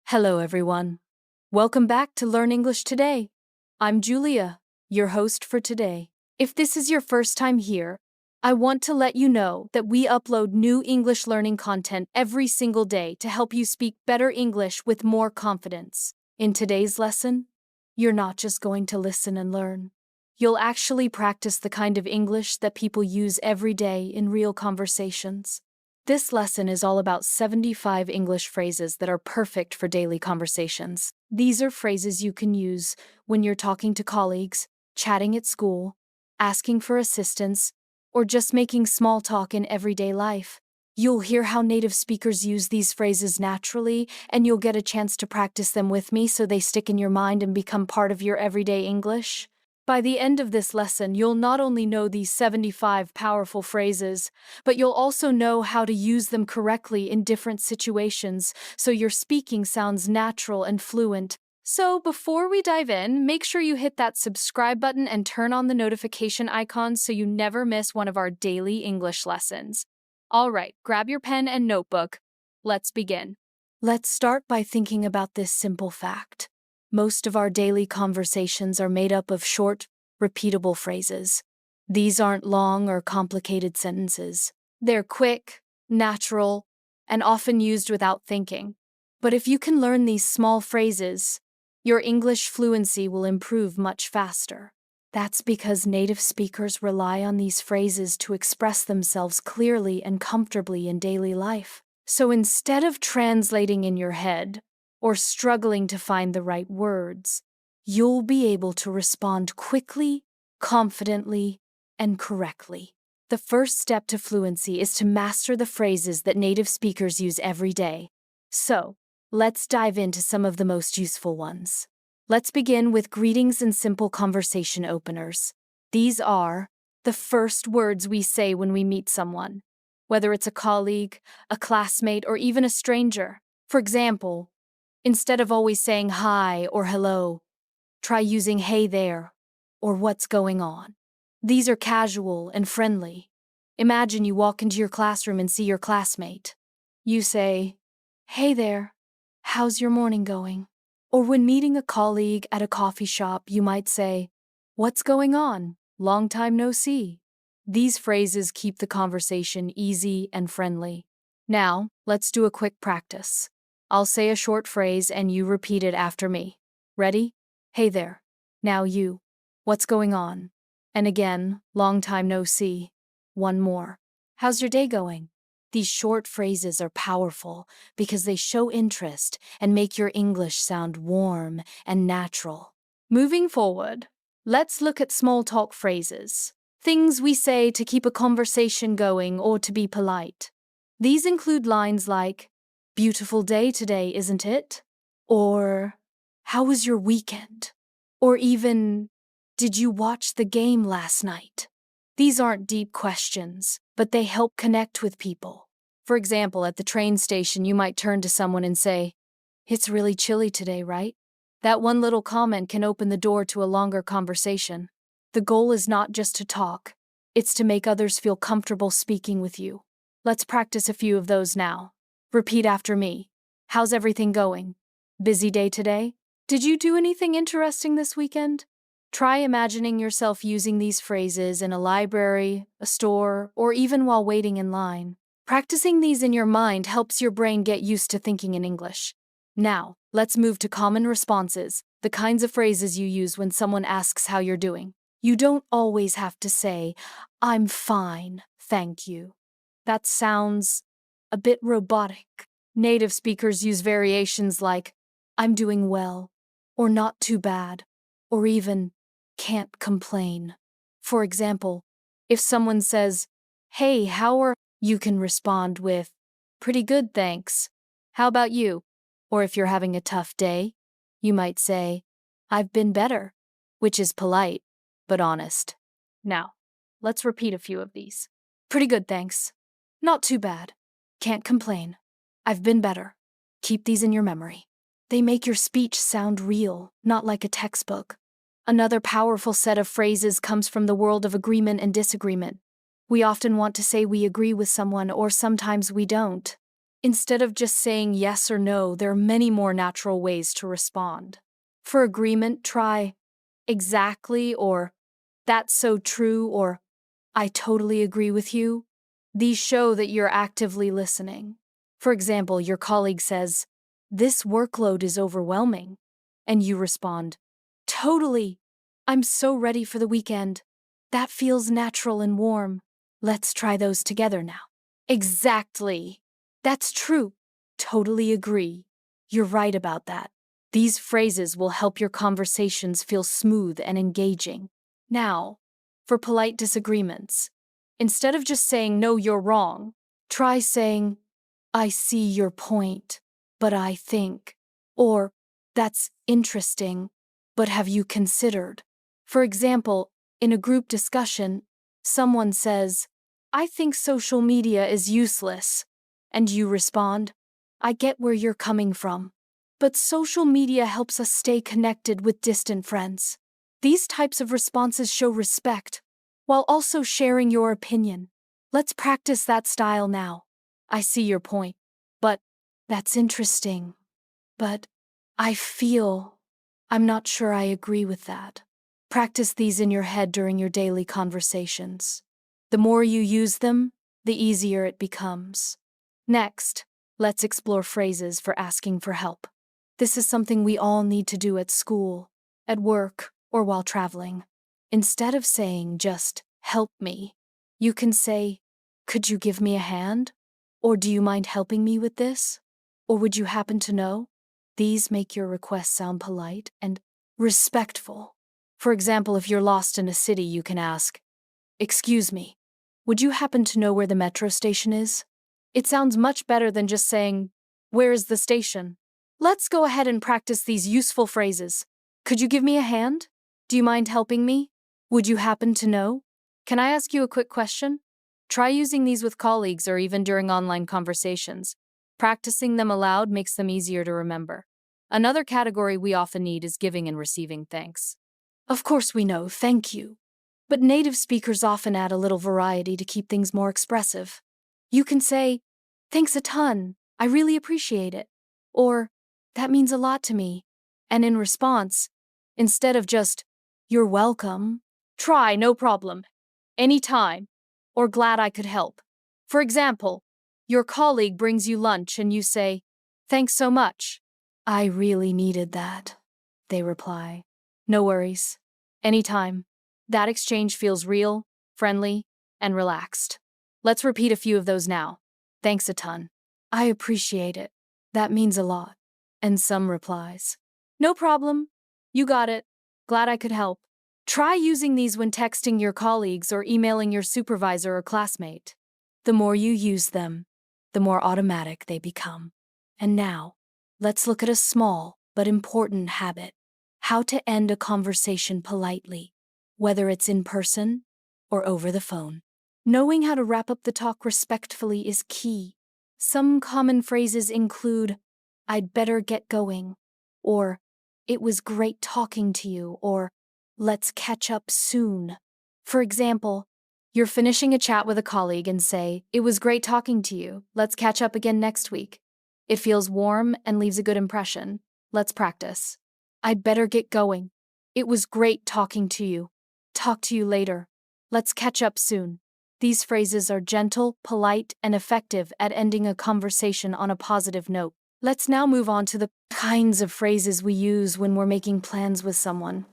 Hello, everyone. Welcome back to Learn English Today. I'm Julia, your host for today. If this is your first time here, I want to let you know that we upload new English learning content every single day to help you speak better English with more confidence. In today's lesson, you're not just going to listen and learn. You'll actually practice the kind of English that people use every day in real conversations. This lesson is all about 75 English phrases that are perfect for daily conversations. These are phrases you can use when you're talking to colleagues, chatting at school, asking for assistance, or just making small talk in everyday life. You'll hear how native speakers use these phrases naturally, and you'll get a chance to practice them with me so they stick in your mind and become part of your everyday English. By the end of this lesson, you'll not only know these 75 powerful phrases, but you'll also know how to use them correctly in different situations so your speaking sounds natural and fluent. So before we dive in, make sure you hit that subscribe button and turn on the notification icon so you never miss one of our daily English lessons. All right, grab your pen and notebook. Let's begin. Let's start by thinking about this simple fact. Most of our daily conversations are made up of short, repeatable phrases. These aren't long or complicated sentences. They're quick, natural, and often used without thinking. But if you can learn these small phrases, your English fluency will improve much faster. That's because native speakers rely on these phrases to express themselves clearly and comfortably in daily life. So instead of translating in your head, or struggling to find the right words, you'll be able to respond quickly, confidently, and correctly. The first step to fluency is to master the phrases that native speakers use every day. So, let's dive into some of the most useful ones. Let's begin with greetings and simple conversation openers. These are the first words we say when we meet someone, whether it's a colleague, a classmate, or even a stranger. For example, instead of always saying hi or hello, try using hey there or what's going on. These are casual and friendly. Imagine you walk into your classroom and see your classmate. You say, hey there, how's your morning going? Or when meeting a colleague at a coffee shop, you might say, what's going on? Long time no see. These phrases keep the conversation easy and friendly. Now, let's do a quick practice. I'll say a short phrase and you repeat it after me. Ready? Hey there. Now you. What's going on? And again, long time no see. One more. How's your day going? These short phrases are powerful because they show interest and make your English sound warm and natural. Moving forward, let's look at small talk phrases. Things we say to keep a conversation going or to be polite. These include lines like, beautiful day today, isn't it? Or, how was your weekend? Or even, did you watch the game last night? These aren't deep questions, but they help connect with people. For example, at the train station, you might turn to someone and say, it's really chilly today, right? That one little comment can open the door to a longer conversation. The goal is not just to talk, it's to make others feel comfortable speaking with you. Let's practice a few of those now. Repeat after me. How's everything going? Busy day today? Did you do anything interesting this weekend? Try imagining yourself using these phrases in a library, a store, or even while waiting in line. Practicing these in your mind helps your brain get used to thinking in English. Now, let's move to common responses, the kinds of phrases you use when someone asks how you're doing. You don't always have to say, I'm fine, thank you. That sounds a bit robotic. Native speakers use variations like, I'm doing well, or not too bad, or even, can't complain. For example, if someone says, hey, how are you, can respond with, pretty good, thanks. How about you? Or if you're having a tough day, you might say, I've been better, which is polite, but honest. Now, let's repeat a few of these. Pretty good, thanks. Not too bad. Can't complain. I've been better. Keep these in your memory. They make your speech sound real, not like a textbook. Another powerful set of phrases comes from the world of agreement and disagreement. We often want to say we agree with someone, or sometimes we don't. Instead of just saying yes or no, there are many more natural ways to respond. For agreement, try exactly or that's so true or I totally agree with you. These show that you're actively listening. For example, your colleague says, "This workload is overwhelming." And you respond, "Totally. I'm so ready for the weekend. That feels natural and warm. Let's try those together now." Exactly. That's true. Totally agree. You're right about that. These phrases will help your conversations feel smooth and engaging. Now, for polite disagreements, instead of just saying, "No, you're wrong," try saying, "I see your point, but I think," or "That's interesting, but have you considered?" For example, in a group discussion, someone says, "I think social media is useless," and you respond, "I get where you're coming from, but social media helps us stay connected with distant friends." These types of responses show respect, while also sharing your opinion. Let's practice that style now. "I see your point, but that's interesting. But I feel I'm not sure I agree with that." Practice these in your head during your daily conversations. The more you use them, the easier it becomes. Next, let's explore phrases for asking for help. This is something we all need to do at school, at work, or while traveling. Instead of saying just, "Help me," you can say, "Could you give me a hand?" Or "Do you mind helping me with this?" Or "Would you happen to know?" These make your request sound polite and respectful. For example, if you're lost in a city, you can ask, "Excuse me, would you happen to know where the metro station is?" It sounds much better than just saying, "Where is the station?" Let's go ahead and practice these useful phrases. Could you give me a hand? Do you mind helping me? Would you happen to know? Can I ask you a quick question? Try using these with colleagues or even during online conversations. Practicing them aloud makes them easier to remember. Another category we often need is giving and receiving thanks. Of course we know, "Thank you." But native speakers often add a little variety to keep things more expressive. You can say, "Thanks a ton. I really appreciate it." Or, "That means a lot to me." And in response, instead of just, "You're welcome," try, "No problem," "Anytime," or "Glad I could help." For example, your colleague brings you lunch and you say, "Thanks so much." "I really needed that," they reply. "No worries. Anytime." That exchange feels real, friendly, and relaxed. Let's repeat a few of those now. "Thanks a ton." "I appreciate it. That means a lot." And some replies, "No problem. You got it. Glad I could help." Try using these when texting your colleagues or emailing your supervisor or classmate. The more you use them, the more automatic they become. And now, let's look at a small but important habit: how to end a conversation politely, whether it's in person or over the phone. Knowing how to wrap up the talk respectfully is key. Some common phrases include, "I'd better get going," or "It was great talking to you," or "Let's catch up soon." For example, you're finishing a chat with a colleague and say, "It was great talking to you. Let's catch up again next week." It feels warm and leaves a good impression. Let's practice. "I'd better get going. It was great talking to you. Talk to you later. Let's catch up soon." These phrases are gentle, polite, and effective at ending a conversation on a positive note. Let's now move on to the kinds of phrases we use when we're making plans with someone.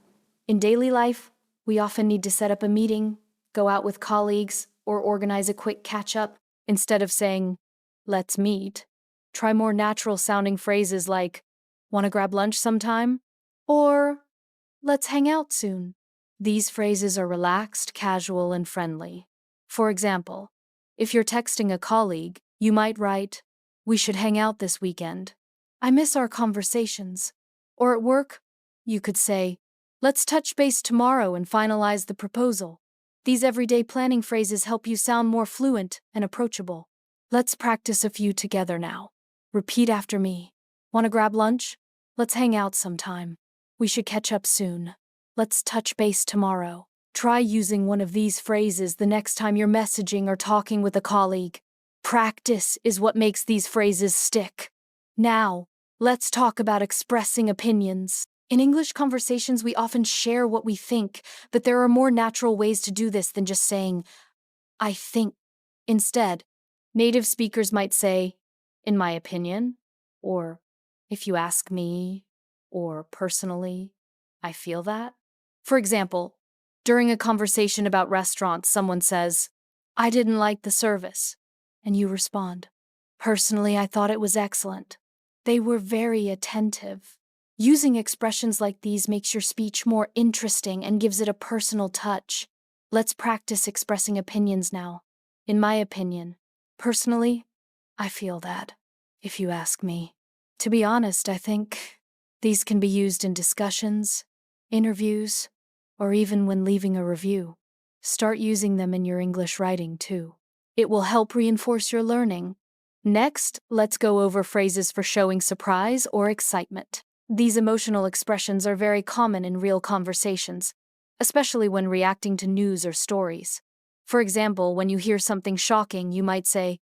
In daily life, we often need to set up a meeting, go out with colleagues, or organize a quick catch-up. Instead of saying, "Let's meet," try more natural-sounding phrases like, "Want to grab lunch sometime?" or "Let's hang out soon." These phrases are relaxed, casual, and friendly. For example, if you're texting a colleague, you might write, "We should hang out this weekend. I miss our conversations." Or at work, you could say, "Let's touch base tomorrow and finalize the proposal." These everyday planning phrases help you sound more fluent and approachable. Let's practice a few together now. Repeat after me. "Want to grab lunch? Let's hang out sometime. We should catch up soon. Let's touch base tomorrow." Try using one of these phrases the next time you're messaging or talking with a colleague. Practice is what makes these phrases stick. Now, let's talk about expressing opinions. In English conversations, we often share what we think, but there are more natural ways to do this than just saying, I think. Instead, native speakers might say, in my opinion, or if you ask me, or personally, I feel that. For example, during a conversation about restaurants, someone says, I didn't like the service, and you respond, personally, I thought it was excellent. They were very attentive. Using expressions like these makes your speech more interesting and gives it a personal touch. Let's practice expressing opinions now. In my opinion, personally, I feel that, if you ask me. To be honest, I think these can be used in discussions, interviews, or even when leaving a review. Start using them in your English writing, too. It will help reinforce your learning. Next, let's go over phrases for showing surprise or excitement. These emotional expressions are very common in real conversations, especially when reacting to news or stories. For example, when you hear something shocking, you might say,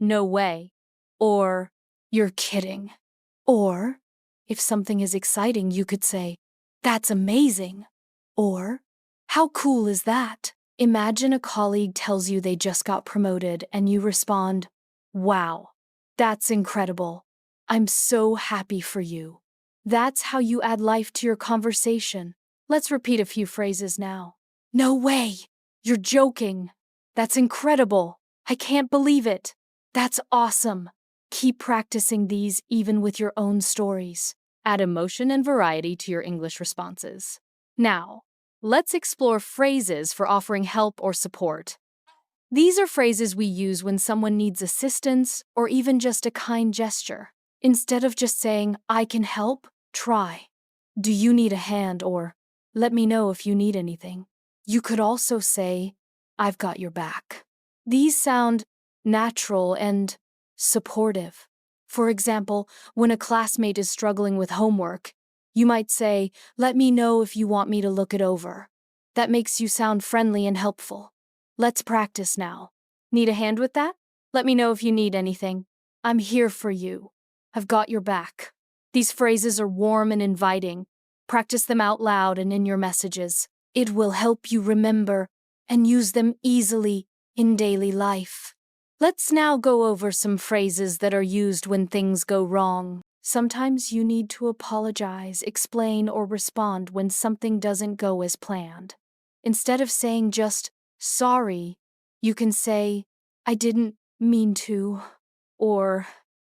no way, or you're kidding. Or, if something is exciting, you could say, that's amazing. Or, how cool is that? Imagine a colleague tells you they just got promoted and you respond, wow, that's incredible. I'm so happy for you. That's how you add life to your conversation. Let's repeat a few phrases now. No way! You're joking. That's incredible. I can't believe it. That's awesome. Keep practicing these even with your own stories. Add emotion and variety to your English responses. Now, let's explore phrases for offering help or support. These are phrases we use when someone needs assistance or even just a kind gesture. Instead of just saying, I can help, try. Do you need a hand? Or let me know if you need anything. You could also say, I've got your back. These sound natural and supportive. For example, when a classmate is struggling with homework, you might say, let me know if you want me to look it over. That makes you sound friendly and helpful. Let's practice now. Need a hand with that? Let me know if you need anything. I'm here for you. I've got your back. These phrases are warm and inviting. Practice them out loud and in your messages. It will help you remember and use them easily in daily life. Let's now go over some phrases that are used when things go wrong. Sometimes you need to apologize, explain, or respond when something doesn't go as planned. Instead of saying just, sorry, you can say, I didn't mean to, or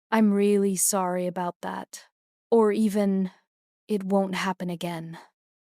I'm really sorry about that, or even, it won't happen again.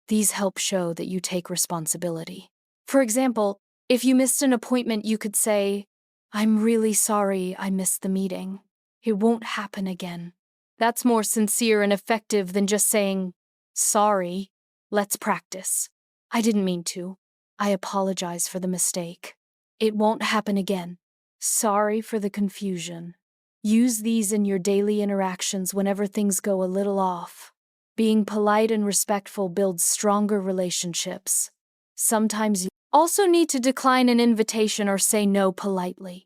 These help show that you take responsibility. For example, if you missed an appointment, you could say, I'm really sorry I missed the meeting. It won't happen again. That's more sincere and effective than just saying, sorry, let's practice. I didn't mean to. I apologize for the mistake. It won't happen again. Sorry for the confusion. Use these in your daily interactions whenever things go a little off. Being polite and respectful builds stronger relationships. Sometimes you also need to decline an invitation or say no politely.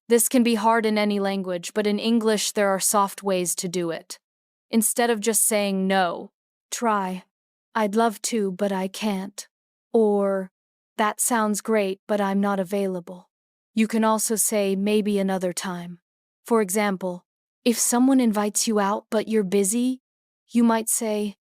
This can be hard in any language, but in English there are soft ways to do it. Instead of just saying no, try, I'd love to, but I can't. Or, that sounds great, but I'm not available. You can also say maybe another time. For example, if someone invites you out but you're busy, you might say,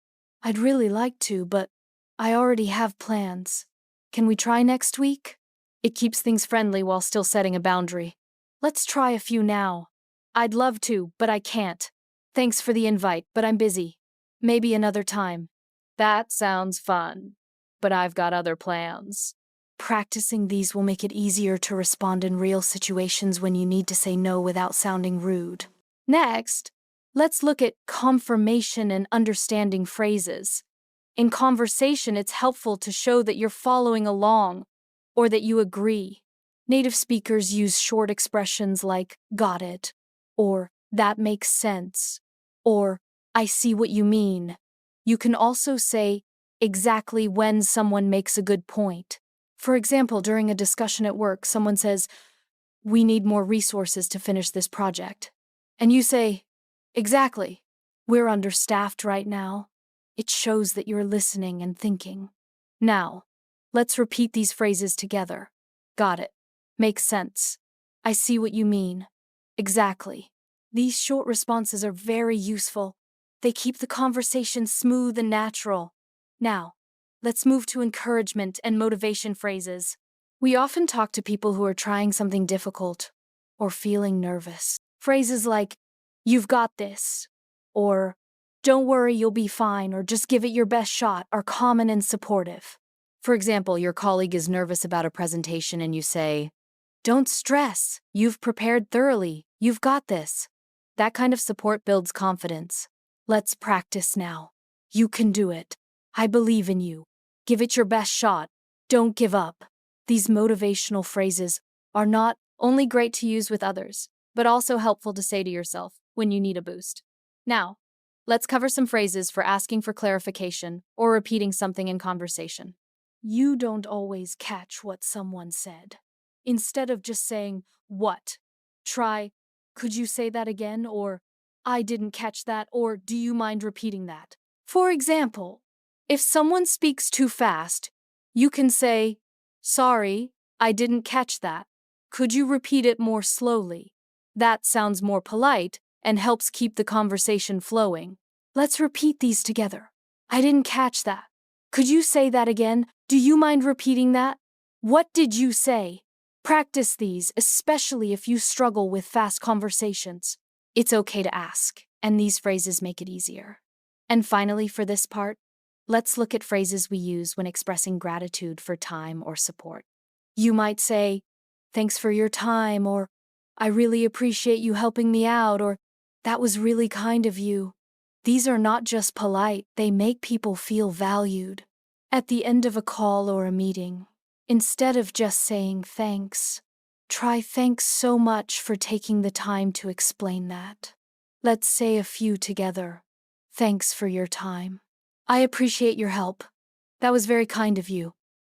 I'd really like to, but I already have plans. Can we try next week? It keeps things friendly while still setting a boundary. Let's try a few now. I'd love to, but I can't. Thanks for the invite, but I'm busy. Maybe another time. That sounds fun, but I've got other plans. Practicing these will make it easier to respond in real situations when you need to say no without sounding rude. Next, let's look at confirmation and understanding phrases. In conversation, it's helpful to show that you're following along or that you agree. Native speakers use short expressions like got it, or that makes sense, or I see what you mean. You can also say exactly when someone makes a good point. For example, during a discussion at work, someone says, we need more resources to finish this project. And you say, exactly, we're understaffed right now. It shows that you're listening and thinking. Now, let's repeat these phrases together. Got it. Makes sense. I see what you mean. Exactly. These short responses are very useful. They keep the conversation smooth and natural. Now, let's move to encouragement and motivation phrases. We often talk to people who are trying something difficult or feeling nervous. Phrases like, you've got this, or don't worry, you'll be fine, or just give it your best shot are common and supportive. For example, your colleague is nervous about a presentation and you say, don't stress, you've prepared thoroughly, you've got this. That kind of support builds confidence. Let's practice now. You can do it. I believe in you. Give it your best shot. Don't give up. These motivational phrases are not only great to use with others, but also helpful to say to yourself when you need a boost. Now, let's cover some phrases for asking for clarification or repeating something in conversation. You don't always catch what someone said. Instead of just saying, what? Try, could you say that again? Or, I didn't catch that, or do you mind repeating that? For example, if someone speaks too fast, you can say, sorry, I didn't catch that. Could you repeat it more slowly? That sounds more polite and helps keep the conversation flowing. Let's repeat these together. I didn't catch that. Could you say that again? Do you mind repeating that? What did you say? Practice these, especially if you struggle with fast conversations. It's okay to ask, and these phrases make it easier. And finally, for this part, let's look at phrases we use when expressing gratitude for time or support. You might say, thanks for your time, or I really appreciate you helping me out, or that was really kind of you. These are not just polite, they make people feel valued. At the end of a call or a meeting, instead of just saying thanks, try thanks so much for taking the time to explain that. Let's say a few together. Thanks for your time. I appreciate your help. That was very kind of you.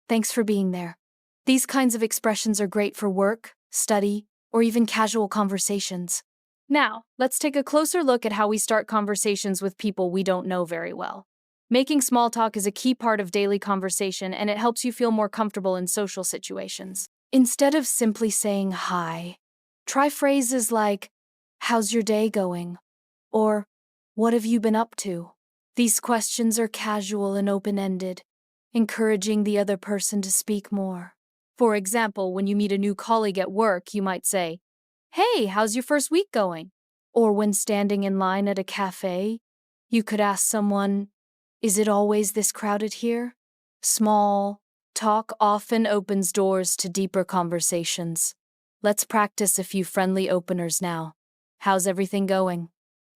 Thanks for being there. These kinds of expressions are great for work, study, or even casual conversations. Now, let's take a closer look at how we start conversations with people we don't know very well. Making small talk is a key part of daily conversation, and it helps you feel more comfortable in social situations. Instead of simply saying hi, try phrases like, how's your day going? Or, what have you been up to? These questions are casual and open-ended, encouraging the other person to speak more. For example, when you meet a new colleague at work, you might say, hey, how's your first week going? Or when standing in line at a cafe, you could ask someone, is it always this crowded here? Small talk often opens doors to deeper conversations. Let's practice a few friendly openers now. How's everything going?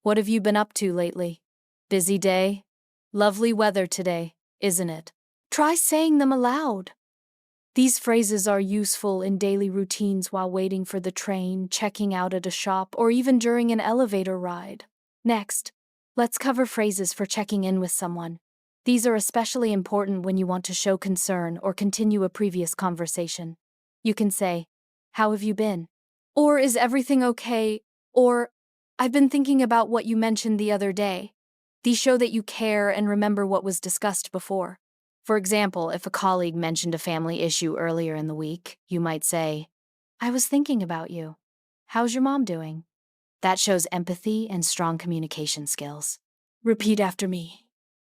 What have you been up to lately? Busy day? Lovely weather today, isn't it? Try saying them aloud. These phrases are useful in daily routines while waiting for the train, checking out at a shop, or even during an elevator ride. Next, let's cover phrases for checking in with someone. These are especially important when you want to show concern or continue a previous conversation. You can say, how have you been? Or is everything okay? Or, I've been thinking about what you mentioned the other day. These show that you care and remember what was discussed before. For example, if a colleague mentioned a family issue earlier in the week, you might say, I was thinking about you. How's your mom doing? That shows empathy and strong communication skills. Repeat after me.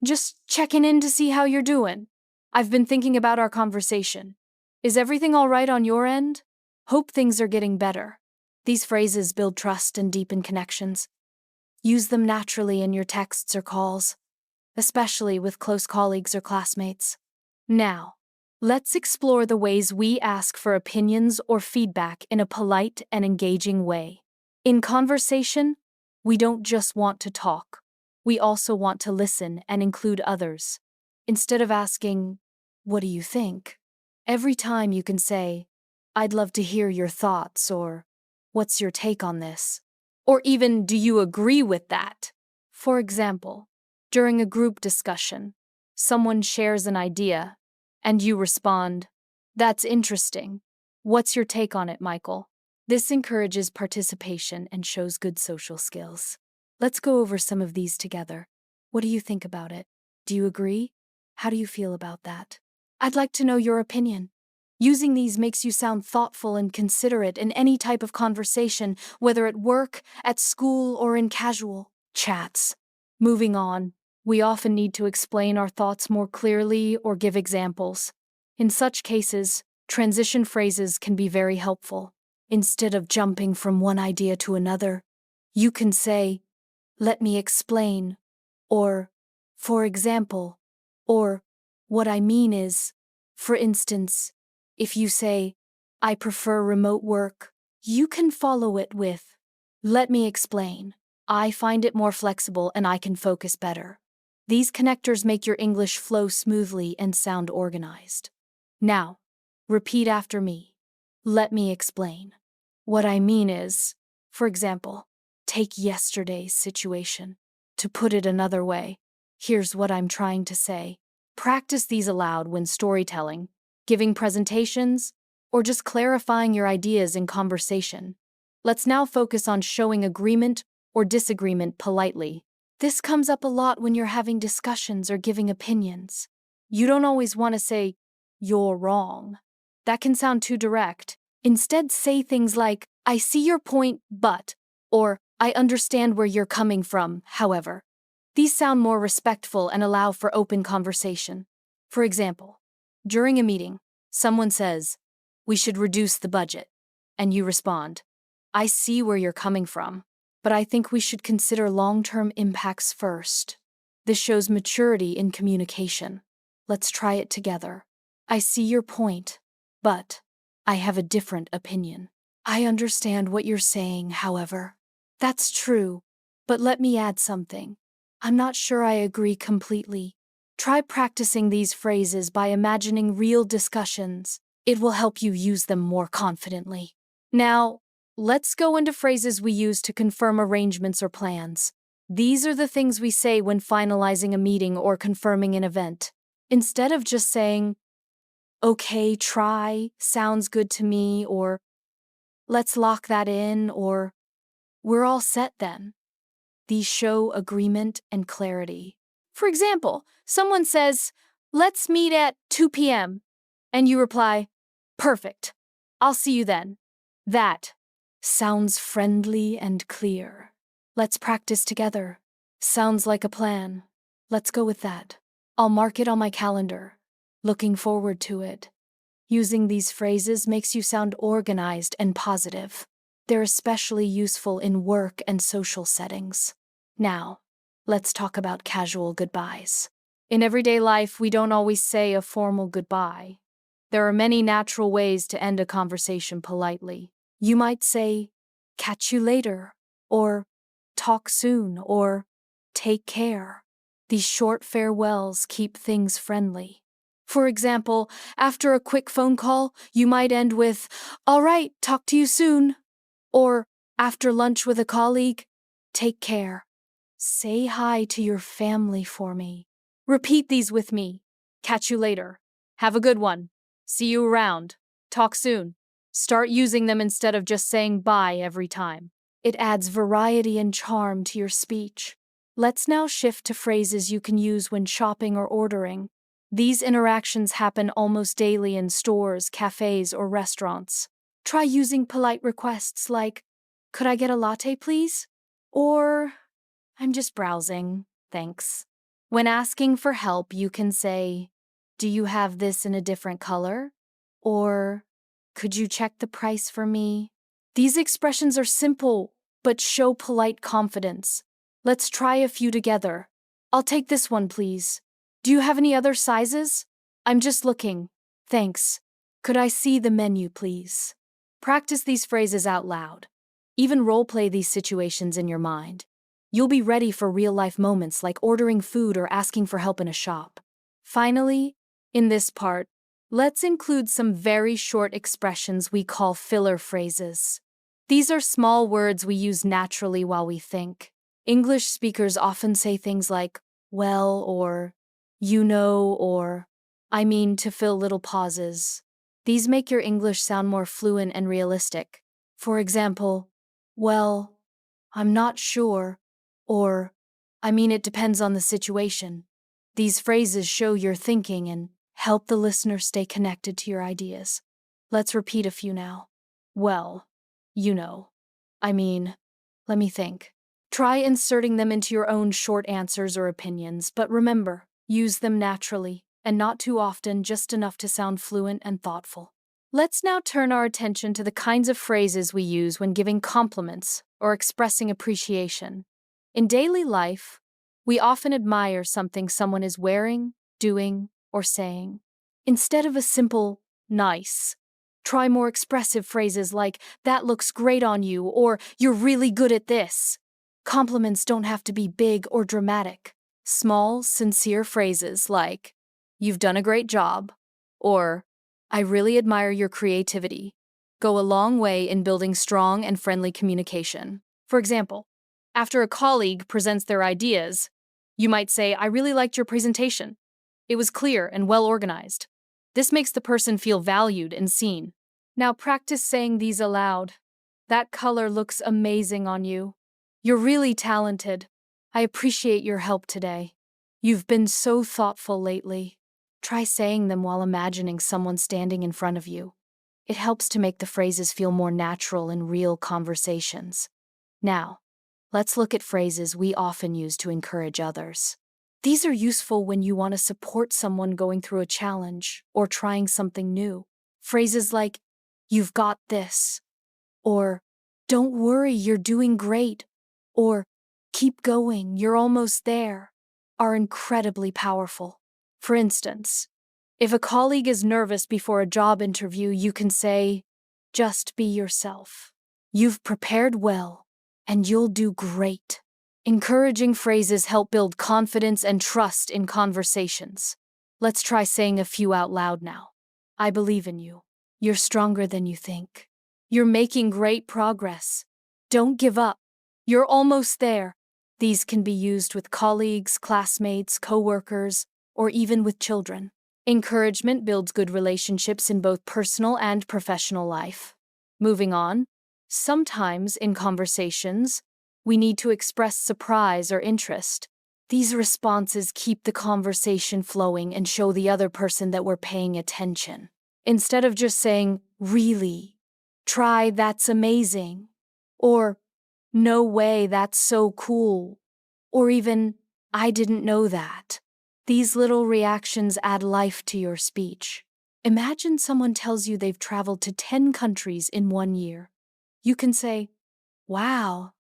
Just checking in to see how you're doing. I've been thinking about our conversation. Is everything all right on your end? Hope things are getting better. These phrases build trust and deepen connections. Use them naturally in your texts or calls, especially with close colleagues or classmates. Now, let's explore the ways we ask for opinions or feedback in a polite and engaging way. In conversation, we don't just want to talk. We also want to listen and include others. Instead of asking, what do you think? Every time you can say, I'd love to hear your thoughts, or what's your take on this? Or even, do you agree with that? For example, during a group discussion, someone shares an idea, and you respond, that's interesting. What's your take on it, Michael? This encourages participation and shows good social skills. Let's go over some of these together. What do you think about it? Do you agree? How do you feel about that? I'd like to know your opinion. Using these makes you sound thoughtful and considerate in any type of conversation, whether at work, at school, or in casual chats. Moving on, we often need to explain our thoughts more clearly or give examples. In such cases, transition phrases can be very helpful. Instead of jumping from one idea to another, you can say, "Let me explain," or, "For example," or, "What I mean is," for instance, if you say, "I prefer remote work," you can follow it with, "Let me explain. I find it more flexible and I can focus better." These connectors make your English flow smoothly and sound organized. Now, repeat after me. Let me explain. What I mean is, for example, take yesterday's situation. To put it another way, here's what I'm trying to say. Practice these aloud when storytelling, giving presentations, or just clarifying your ideas in conversation. Let's now focus on showing agreement or disagreement politely. This comes up a lot when you're having discussions or giving opinions. You don't always want to say, "You're wrong." That can sound too direct. Instead, say things like, "I see your point, but," or "I understand where you're coming from, however." These sound more respectful and allow for open conversation. For example, during a meeting, someone says, "We should reduce the budget," and you respond, "I see where you're coming from, but I think we should consider long-term impacts first." This shows maturity in communication. Let's try it together. I see your point, but I have a different opinion. I understand what you're saying, however. That's true, but let me add something. I'm not sure I agree completely. Try practicing these phrases by imagining real discussions. It will help you use them more confidently. Now, let's go into phrases we use to confirm arrangements or plans. These are the things we say when finalizing a meeting or confirming an event. Instead of just saying, "Okay, try," "Sounds good to me," or "Let's lock that in," or "We're all set then." These show agreement and clarity. For example, someone says, "Let's meet at 2 p.m." and you reply, "Perfect. I'll see you then." That sounds friendly and clear. Let's practice together. Sounds like a plan. Let's go with that. I'll mark it on my calendar. Looking forward to it. Using these phrases makes you sound organized and positive. They're especially useful in work and social settings. Now, let's talk about casual goodbyes. In everyday life, we don't always say a formal goodbye. There are many natural ways to end a conversation politely. You might say, "Catch you later," or "Talk soon," or "Take care." These short farewells keep things friendly. For example, after a quick phone call, you might end with, "All right, talk to you soon." Or, after lunch with a colleague, "Take care. Say hi to your family for me." Repeat these with me. Catch you later. Have a good one. See you around. Talk soon. Start using them instead of just saying bye every time. It adds variety and charm to your speech. Let's now shift to phrases you can use when shopping or ordering. These interactions happen almost daily in stores, cafes, or restaurants. Try using polite requests like, "Could I get a latte, please?" Or, "I'm just browsing, thanks." When asking for help, you can say, "Do you have this in a different color?" Or, "Could you check the price for me?" These expressions are simple, but show polite confidence. Let's try a few together. "I'll take this one, please. Do you have any other sizes? I'm just looking. Thanks. Could I see the menu, please?" Practice these phrases out loud. Even role-play these situations in your mind. You'll be ready for real-life moments like ordering food or asking for help in a shop. Finally, in this part, let's include some very short expressions we call filler phrases. These are small words we use naturally while we think. English speakers often say things like, "well," or "you know," or "I mean," to fill little pauses. These make your English sound more fluent and realistic. For example, well, I'm not sure, or I mean, it depends on the situation. These phrases show your thinking and help the listener stay connected to your ideas. Let's repeat a few now. Well, you know. I mean, let me think. Try inserting them into your own short answers or opinions, but remember, use them naturally, and not too often, just enough to sound fluent and thoughtful. Let's now turn our attention to the kinds of phrases we use when giving compliments or expressing appreciation. In daily life, we often admire something someone is wearing, doing, or saying. Instead of a simple, nice, try more expressive phrases like, that looks great on you, or you're really good at this. Compliments don't have to be big or dramatic. Small, sincere phrases like, you've done a great job, or I really admire your creativity, go a long way in building strong and friendly communication. For example, after a colleague presents their ideas, you might say, I really liked your presentation. It was clear and well organized. This makes the person feel valued and seen. Now practice saying these aloud. That color looks amazing on you. You're really talented. I appreciate your help today. You've been so thoughtful lately. Try saying them while imagining someone standing in front of you. It helps to make the phrases feel more natural in real conversations. Now, let's look at phrases we often use to encourage others. These are useful when you want to support someone going through a challenge or trying something new. Phrases like, you've got this, or don't worry, you're doing great, or keep going, you're almost there, are incredibly powerful. For instance, if a colleague is nervous before a job interview, you can say, just be yourself. You've prepared well, and you'll do great. Encouraging phrases help build confidence and trust in conversations. Let's try saying a few out loud now. I believe in you. You're stronger than you think. You're making great progress. Don't give up. You're almost there. These can be used with colleagues, classmates, coworkers, or even with children. Encouragement builds good relationships in both personal and professional life. Moving on, sometimes in conversations, we need to express surprise or interest. These responses keep the conversation flowing and show the other person that we're paying attention. Instead of just saying, really, try, that's amazing, or no way, that's so cool, or even, I didn't know that. These little reactions add life to your speech. Imagine someone tells you they've traveled to 10 countries in 1 year. You can say, wow,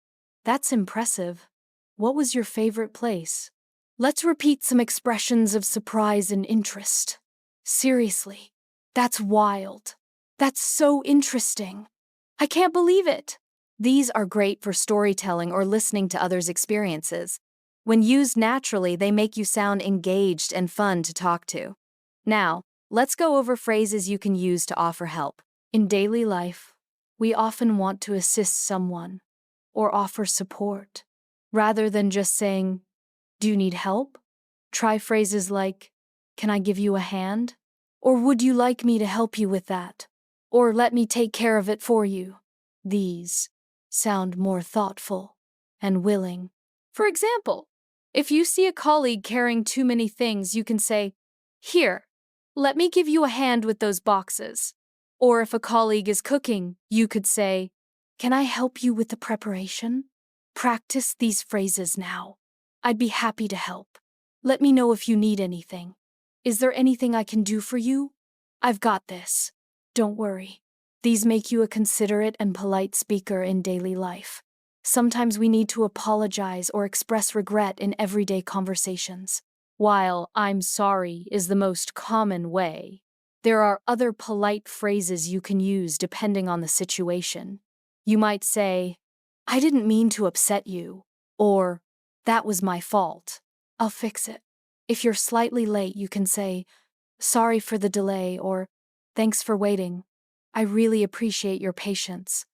that's impressive. What was your favorite place? Let's repeat some expressions of surprise and interest. Seriously, that's wild. That's so interesting. I can't believe it. These are great for storytelling or listening to others' experiences. When used naturally, they make you sound engaged and fun to talk to. Now, let's go over phrases you can use to offer help. In daily life, we often want to assist someone or offer support. Rather than just saying, do you need help? Try phrases like, can I give you a hand? Or would you like me to help you with that? Or let me take care of it for you. These sound more thoughtful and willing. For example, if you see a colleague carrying too many things, you can say, here, let me give you a hand with those boxes. Or if a colleague is cooking, you could say, can I help you with the preparation? Practice these phrases now. I'd be happy to help. Let me know if you need anything. Is there anything I can do for you? I've got this. Don't worry. These make you a considerate and polite speaker in daily life. Sometimes we need to apologize or express regret in everyday conversations. While I'm sorry is the most common way, there are other polite phrases you can use depending on the situation. You might say, I didn't mean to upset you, or that was my fault. I'll fix it. If you're slightly late, you can say, sorry for the delay, or thanks for waiting. I really appreciate your patience.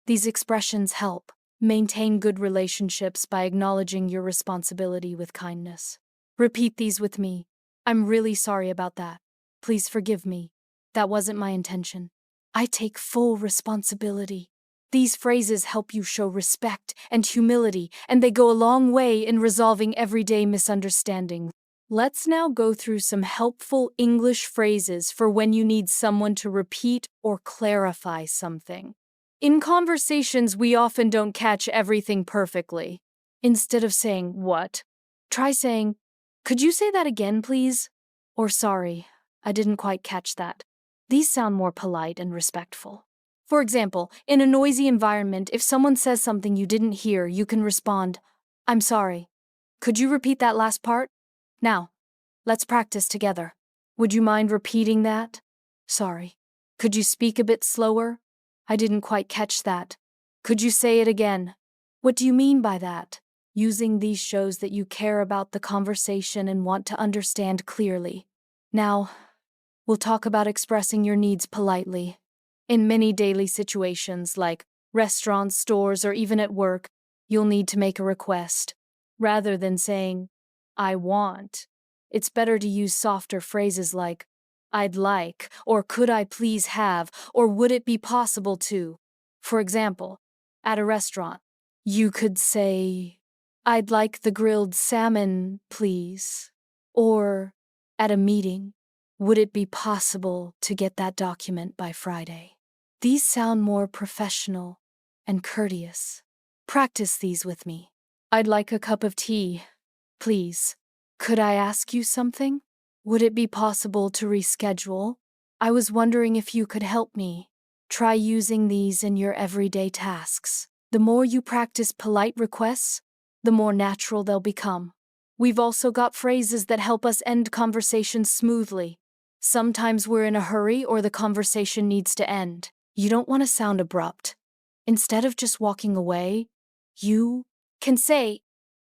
These expressions help maintain good relationships by acknowledging your responsibility with kindness. Repeat these with me. I'm really sorry about that. Please forgive me. That wasn't my intention. I take full responsibility. These phrases help you show respect and humility, and they go a long way in resolving everyday misunderstandings. Let's now go through some helpful English phrases for when you need someone to repeat or clarify something. In conversations, we often don't catch everything perfectly. Instead of saying, "What?" try saying, "Could you say that again, please?" Or, "Sorry, I didn't quite catch that." These sound more polite and respectful. For example, in a noisy environment, if someone says something you didn't hear, you can respond, "I'm sorry. Could you repeat that last part? Now, let's practice together. Would you mind repeating that? Sorry. Could you speak a bit slower? I didn't quite catch that. Could you say it again? What do you mean by that?" Using these shows that you care about the conversation and want to understand clearly. Now, we'll talk about expressing your needs politely. In many daily situations, like restaurants, stores, or even at work, you'll need to make a request. Rather than saying, "I want," it's better to use softer phrases like, "I'd like," or "Could I please have," or "Would it be possible to?" For example, at a restaurant, you could say, "I'd like the grilled salmon, please." Or, at a meeting, "Would it be possible to get that document by Friday?" These sound more professional and courteous. Practice these with me. "I'd like a cup of tea, please. Could I ask you something? Would it be possible to reschedule? I was wondering if you could help me." Try using these in your everyday tasks. The more you practice polite requests, the more natural they'll become. We've also got phrases that help us end conversations smoothly. Sometimes we're in a hurry or the conversation needs to end. You don't want to sound abrupt. Instead of just walking away, you can say,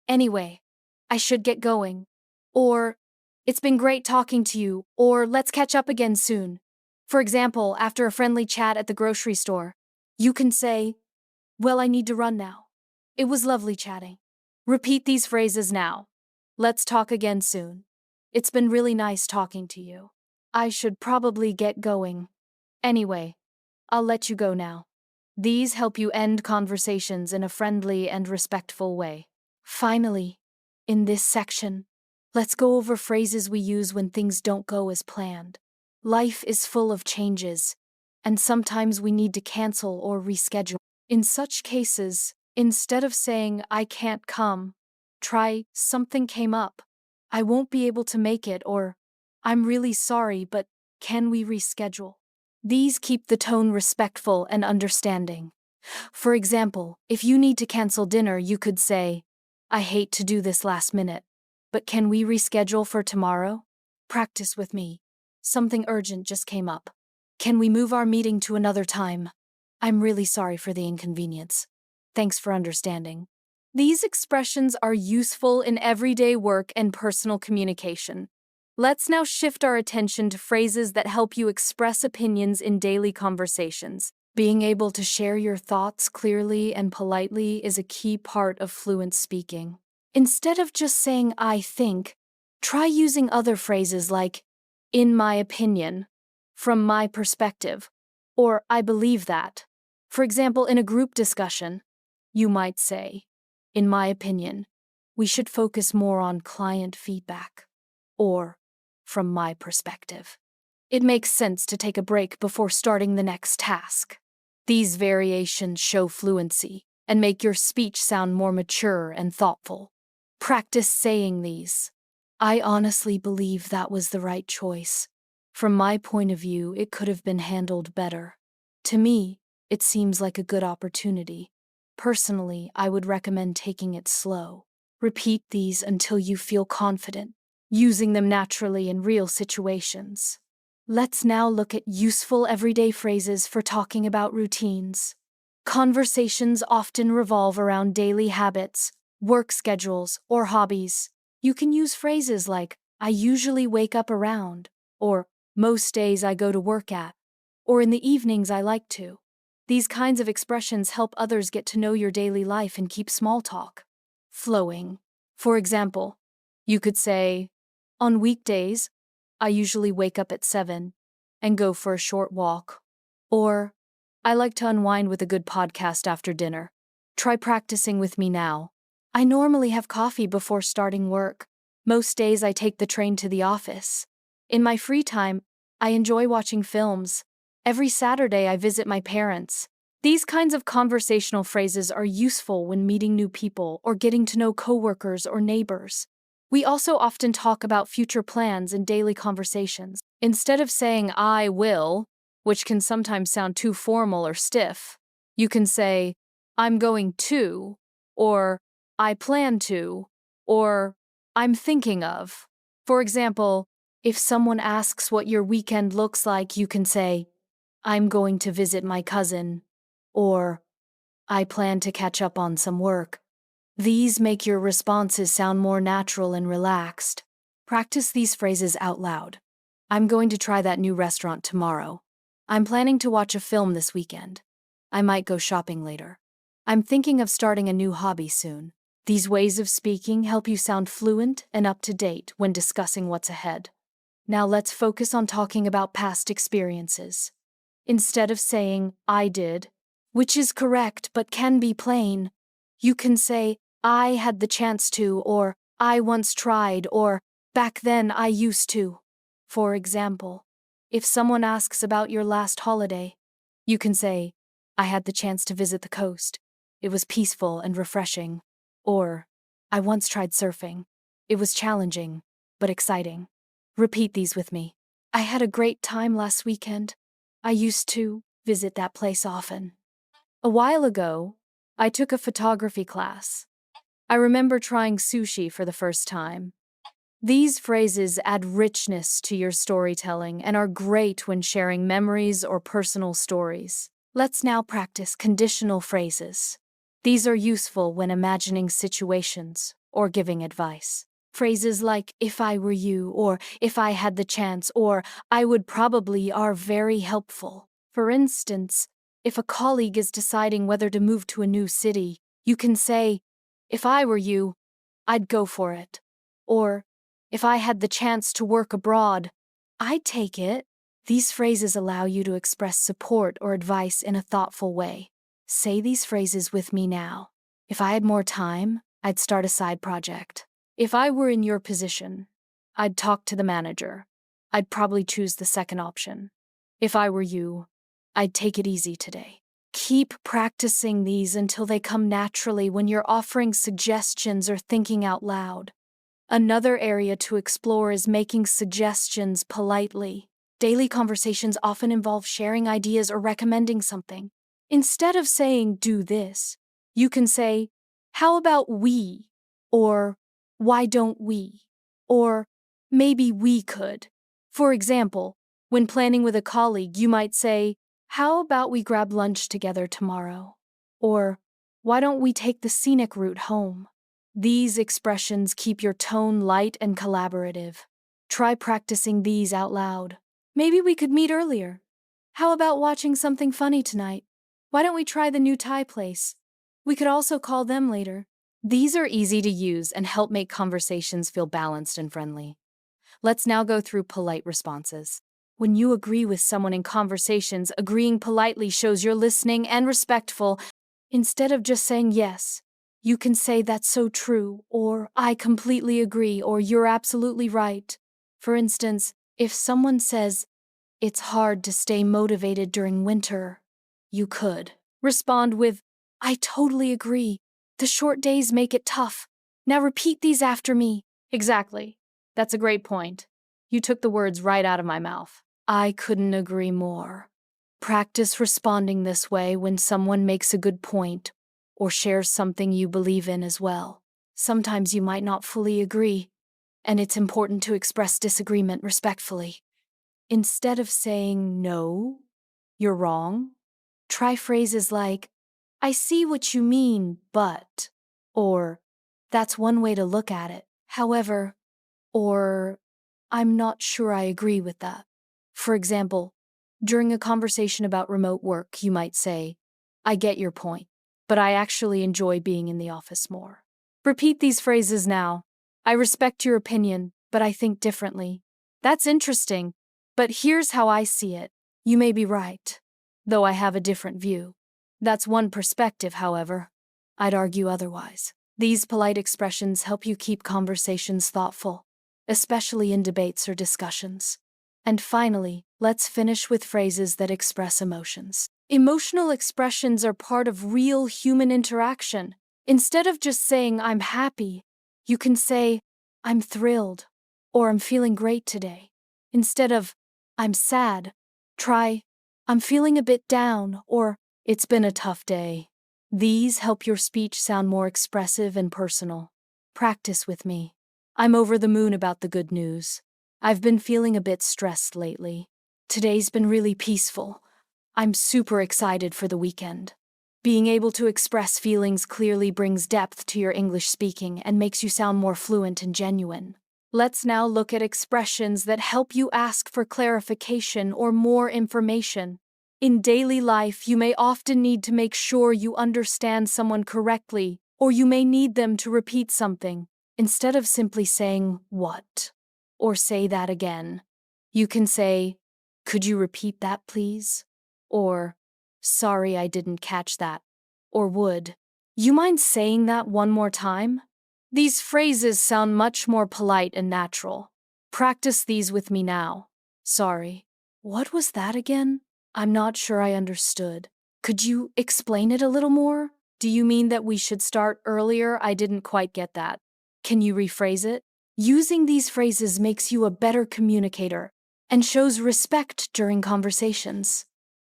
"Anyway, I should get going." Or, "It's been great talking to you," or "Let's catch up again soon." For example, after a friendly chat at the grocery store, you can say, "Well, I need to run now. It was lovely chatting." Repeat these phrases now. "Let's talk again soon." "It's been really nice talking to you." "I should probably get going. Anyway, I'll let you go now." These help you end conversations in a friendly and respectful way. Finally, in this section, let's go over phrases we use when things don't go as planned. Life is full of changes, and sometimes we need to cancel or reschedule. In such cases, instead of saying, "I can't come," try, "Something came up. I won't be able to make it," or "I'm really sorry, but can we reschedule?" These keep the tone respectful and understanding. For example, if you need to cancel dinner, you could say, "I hate to do this last minute, but can we reschedule for tomorrow?" Practice with me. "Something urgent just came up. Can we move our meeting to another time? I'm really sorry for the inconvenience. Thanks for understanding." These expressions are useful in everyday work and personal communication. Let's now shift our attention to phrases that help you express opinions in daily conversations. Being able to share your thoughts clearly and politely is a key part of fluent speaking. Instead of just saying "I think," try using other phrases like "in my opinion," "from my perspective," or "I believe that." For example, in a group discussion, you might say, "In my opinion, we should focus more on client feedback," or "from my perspective, it makes sense to take a break before starting the next task." These variations show fluency and make your speech sound more mature and thoughtful. Practice saying these. "I honestly believe that was the right choice. From my point of view, it could have been handled better. To me, it seems like a good opportunity. Personally, I would recommend taking it slow." Repeat these until you feel confident, using them naturally in real situations. Let's now look at useful everyday phrases for talking about routines. Conversations often revolve around daily habits, work schedules, or hobbies. You can use phrases like, "I usually wake up around," or "Most days I go to work at," or "In the evenings I like to." These kinds of expressions help others get to know your daily life and keep small talk flowing. For example, you could say, "On weekdays, I usually wake up at 7 and go for a short walk," or I like to unwind with a good podcast after dinner. Try practicing with me now. I normally have coffee before starting work. Most days I take the train to the office. In my free time, I enjoy watching films. Every Saturday I visit my parents. These kinds of conversational phrases are useful when meeting new people or getting to know coworkers or neighbors. We also often talk about future plans in daily conversations. Instead of saying I will, which can sometimes sound too formal or stiff, you can say I'm going to, or I plan to, or I'm thinking of. For example, if someone asks what your weekend looks like, you can say, I'm going to visit my cousin, or I plan to catch up on some work. These make your responses sound more natural and relaxed. Practice these phrases out loud. I'm going to try that new restaurant tomorrow. I'm planning to watch a film this weekend. I might go shopping later. I'm thinking of starting a new hobby soon. These ways of speaking help you sound fluent and up to date when discussing what's ahead. Now let's focus on talking about past experiences. Instead of saying, I did, which is correct but can be plain, you can say, I had the chance to, or I once tried, or back then I used to. For example, if someone asks about your last holiday, you can say, I had the chance to visit the coast. It was peaceful and refreshing. Or, I once tried surfing. It was challenging, but exciting. Repeat these with me. I had a great time last weekend. I used to visit that place often. A while ago, I took a photography class. I remember trying sushi for the first time. These phrases add richness to your storytelling and are great when sharing memories or personal stories. Let's now practice conditional phrases. These are useful when imagining situations or giving advice. Phrases like, if I were you, or if I had the chance, or I would probably are very helpful. For instance, if a colleague is deciding whether to move to a new city, you can say, if I were you, I'd go for it. Or, if I had the chance to work abroad, I'd take it. These phrases allow you to express support or advice in a thoughtful way. Say these phrases with me now. If I had more time, I'd start a side project. If I were in your position, I'd talk to the manager. I'd probably choose the second option. If I were you, I'd take it easy today. Keep practicing these until they come naturally when you're offering suggestions or thinking out loud. Another area to explore is making suggestions politely. Daily conversations often involve sharing ideas or recommending something. Instead of saying, do this, you can say, how about we? Or, why don't we? Or, maybe we could. For example, when planning with a colleague, you might say, how about we grab lunch together tomorrow? Or, why don't we take the scenic route home? These expressions keep your tone light and collaborative. Try practicing these out loud. Maybe we could meet earlier. How about watching something funny tonight? Why don't we try the new Thai place? We could also call them later. These are easy to use and help make conversations feel balanced and friendly. Let's now go through polite responses. When you agree with someone in conversations, agreeing politely shows you're listening and respectful. Instead of just saying yes, you can say that's so true, or I completely agree, or you're absolutely right. For instance, if someone says, it's hard to stay motivated during winter, you could respond with, I totally agree. The short days make it tough. Now repeat these after me. Exactly. That's a great point. You took the words right out of my mouth. I couldn't agree more. Practice responding this way when someone makes a good point or shares something you believe in as well. Sometimes you might not fully agree, and it's important to express disagreement respectfully. Instead of saying, no, you're wrong, try phrases like, I see what you mean, but, or, that's one way to look at it. However, or, I'm not sure I agree with that. For example, during a conversation about remote work, you might say, I get your point, but I actually enjoy being in the office more. Repeat these phrases now. I respect your opinion, but I think differently. That's interesting, but here's how I see it. You may be right. though I have a different view. That's one perspective, however. I'd argue otherwise. These polite expressions help you keep conversations thoughtful, especially in debates or discussions. And finally, let's finish with phrases that express emotions. Emotional expressions are part of real human interaction. Instead of just saying, I'm happy, you can say, I'm thrilled, or I'm feeling great today. Instead of, I'm sad, try, I'm feeling a bit down, or it's been a tough day. These help your speech sound more expressive and personal. Practice with me. I'm over the moon about the good news. I've been feeling a bit stressed lately. Today's been really peaceful. I'm super excited for the weekend. Being able to express feelings clearly brings depth to your English speaking and makes you sound more fluent and genuine. Let's now look at expressions that help you ask for clarification or more information. In daily life, you may often need to make sure you understand someone correctly, or you may need them to repeat something. Instead of simply saying, what? Or say that again, you can say, could you repeat that, please? Or, sorry, I didn't catch that. Or would you mind saying that one more time? These phrases sound much more polite and natural. Practice these with me now. Sorry, what was that again? I'm not sure I understood. Could you explain it a little more? Do you mean that we should start earlier? I didn't quite get that. Can you rephrase it? Using these phrases makes you a better communicator and shows respect during conversations.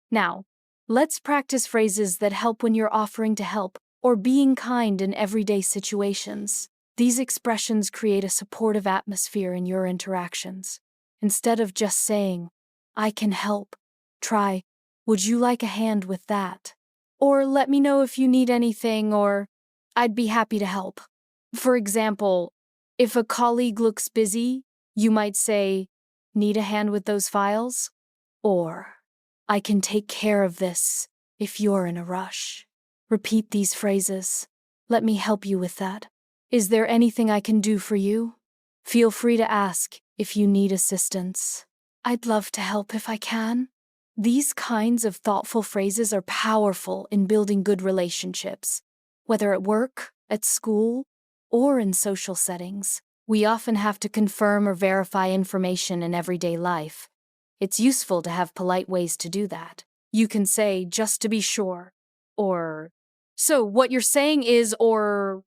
Now, let's practice phrases that help when you're offering to help or being kind in everyday situations. These expressions create a supportive atmosphere in your interactions. Instead of just saying, I can help, try, would you like a hand with that? Or let me know if you need anything, or I'd be happy to help. For example, if a colleague looks busy, you might say, need a hand with those files? Or, I can take care of this if you're in a rush. Repeat these phrases. Let me help you with that. Is there anything I can do for you? Feel free to ask if you need assistance. I'd love to help if I can. These kinds of thoughtful phrases are powerful in building good relationships, whether at work, at school, or in social settings. We often have to confirm or verify information in everyday life. It's useful to have polite ways to do that. You can say, just to be sure, or, so what you're saying is, or,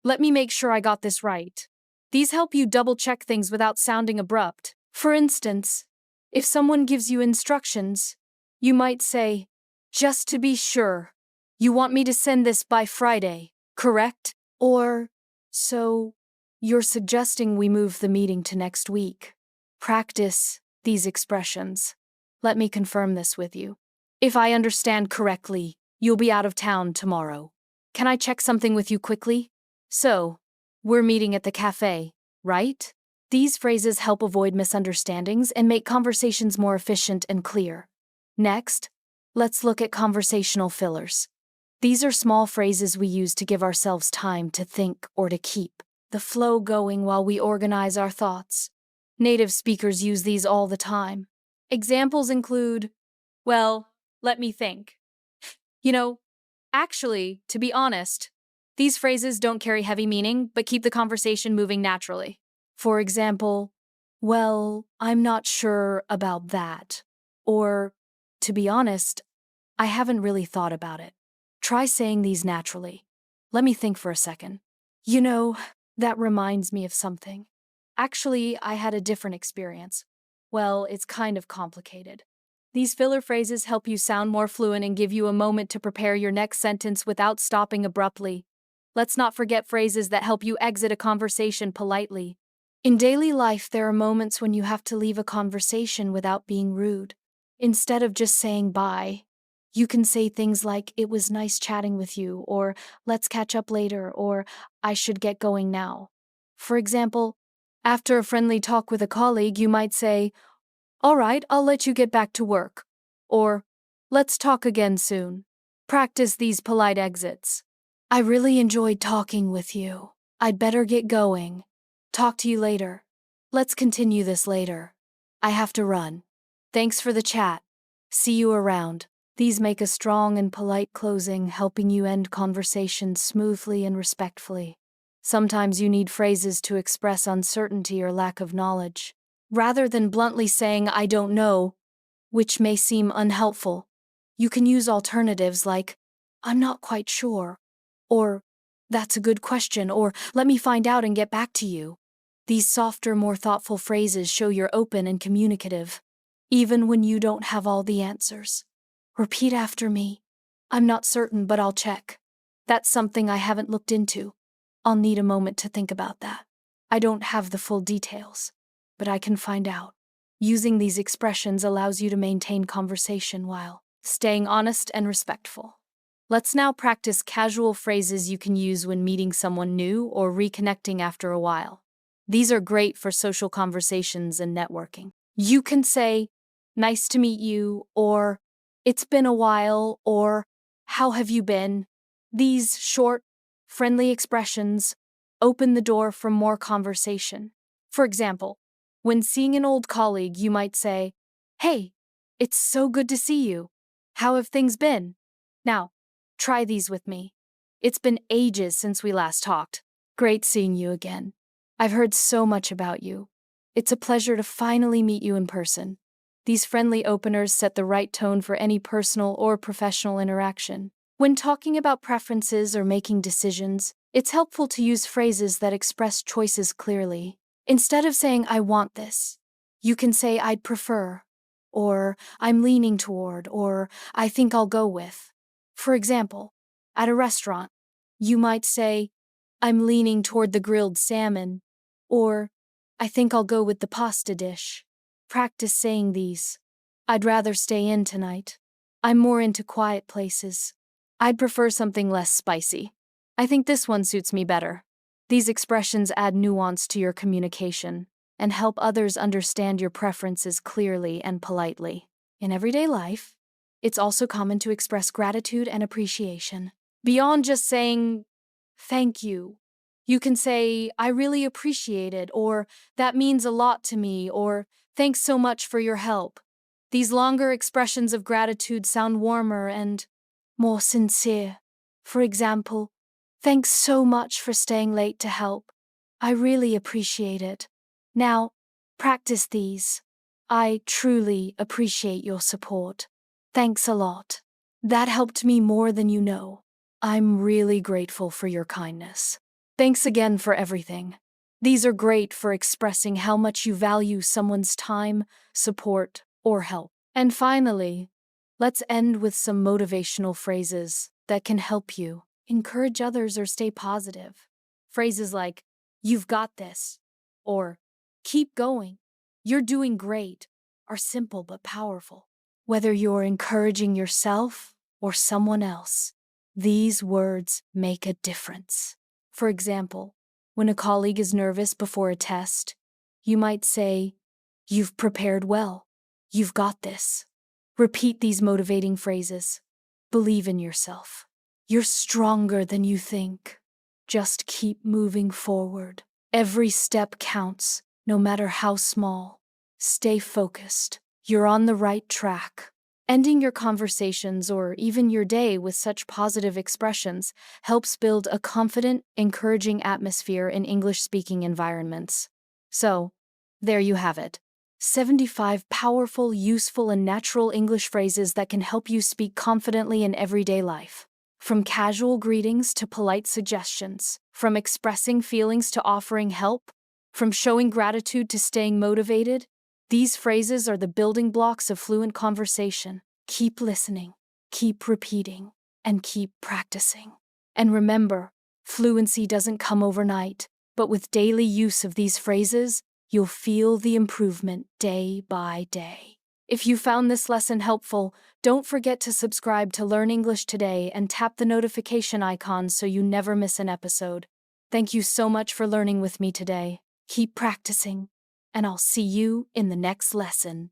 let me make sure I got this right. These help you double-check things without sounding abrupt. For instance, if someone gives you instructions, you might say, just to be sure, you want me to send this by Friday, correct? Or, so, you're suggesting we move the meeting to next week. Practice these expressions. Let me confirm this with you. If I understand correctly, you'll be out of town tomorrow. Can I check something with you quickly? So, we're meeting at the cafe, right? These phrases help avoid misunderstandings and make conversations more efficient and clear. Next, let's look at conversational fillers. These are small phrases we use to give ourselves time to think or to keep the flow going while we organize our thoughts. Native speakers use these all the time. Examples include, well, let me think. You know, actually, to be honest, these phrases don't carry heavy meaning, but keep the conversation moving naturally. For example, well, I'm not sure about that. Or, to be honest, I haven't really thought about it. Try saying these naturally. Let me think for a second. You know, that reminds me of something. Actually, I had a different experience. Well, it's kind of complicated. These filler phrases help you sound more fluent and give you a moment to prepare your next sentence without stopping abruptly. Let's not forget phrases that help you exit a conversation politely. In daily life, there are moments when you have to leave a conversation without being rude. Instead of just saying bye, you can say things like, it was nice chatting with you, or let's catch up later, or I should get going now. For example, after a friendly talk with a colleague, you might say, all right, I'll let you get back to work. Or, let's talk again soon. Practice these polite exits. I really enjoyed talking with you. I'd better get going. Talk to you later. Let's continue this later. I have to run. Thanks for the chat. See you around. These make a strong and polite closing, helping you end conversations smoothly and respectfully. Sometimes you need phrases to express uncertainty or lack of knowledge. Rather than bluntly saying, "I don't know," which may seem unhelpful, you can use alternatives like, "I'm not quite sure," or "That's a good question," or "Let me find out and get back to you." These softer, more thoughtful phrases show you're open and communicative, even when you don't have all the answers. Repeat after me. "I'm not certain, but I'll check. That's something I haven't looked into. I'll need a moment to think about that. I don't have the full details, but I can find out." Using these expressions allows you to maintain conversation while staying honest and respectful. Let's now practice casual phrases you can use when meeting someone new or reconnecting after a while. These are great for social conversations and networking. You can say, "Nice to meet you," or "It's been a while," or "How have you been?" These short, friendly expressions open the door for more conversation. For example, when seeing an old colleague, you might say, "Hey, it's so good to see you. How have things been?" Now, try these with me. "It's been ages since we last talked. Great seeing you again. I've heard so much about you. It's a pleasure to finally meet you in person." These friendly openers set the right tone for any personal or professional interaction. When talking about preferences or making decisions, it's helpful to use phrases that express choices clearly. Instead of saying, "I want this," you can say, "I'd prefer," or "I'm leaning toward," or "I think I'll go with." For example, at a restaurant, you might say, "I'm leaning toward the grilled salmon," or "I think I'll go with the pasta dish." Practice saying these. "I'd rather stay in tonight. I'm more into quiet places. I'd prefer something less spicy. I think this one suits me better." These expressions add nuance to your communication and help others understand your preferences clearly and politely. In everyday life, it's also common to express gratitude and appreciation. Beyond just saying, "Thank you," you can say, "I really appreciate it," or "That means a lot to me," or "Thanks so much for your help." These longer expressions of gratitude sound warmer and more sincere. For example, "Thanks so much for staying late to help. I really appreciate it." Now, practice these. "I truly appreciate your support. Thanks a lot. That helped me more than you know. I'm really grateful for your kindness. Thanks again for everything." These are great for expressing how much you value someone's time, support, or help. And finally, let's end with some motivational phrases that can help you encourage others or stay positive. Phrases like, "You've got this," or "Keep going, you're doing great," are simple but powerful. Whether you're encouraging yourself or someone else, these words make a difference. For example, when a colleague is nervous before a test, you might say, "You've prepared well. You've got this." Repeat these motivating phrases. Believe in yourself. You're stronger than you think. Just keep moving forward. Every step counts, no matter how small. Stay focused. You're on the right track. Ending your conversations or even your day with such positive expressions helps build a confident, encouraging atmosphere in English-speaking environments. So, there you have it. 75 powerful, useful, and natural English phrases that can help you speak confidently in everyday life. From casual greetings to polite suggestions, from expressing feelings to offering help, from showing gratitude to staying motivated, these phrases are the building blocks of fluent conversation. Keep listening, keep repeating, and keep practicing. And remember, fluency doesn't come overnight, but with daily use of these phrases, you'll feel the improvement day by day. If you found this lesson helpful, don't forget to subscribe to Learn English Today and tap the notification icon so you never miss an episode. Thank you so much for learning with me today. Keep practicing, and I'll see you in the next lesson.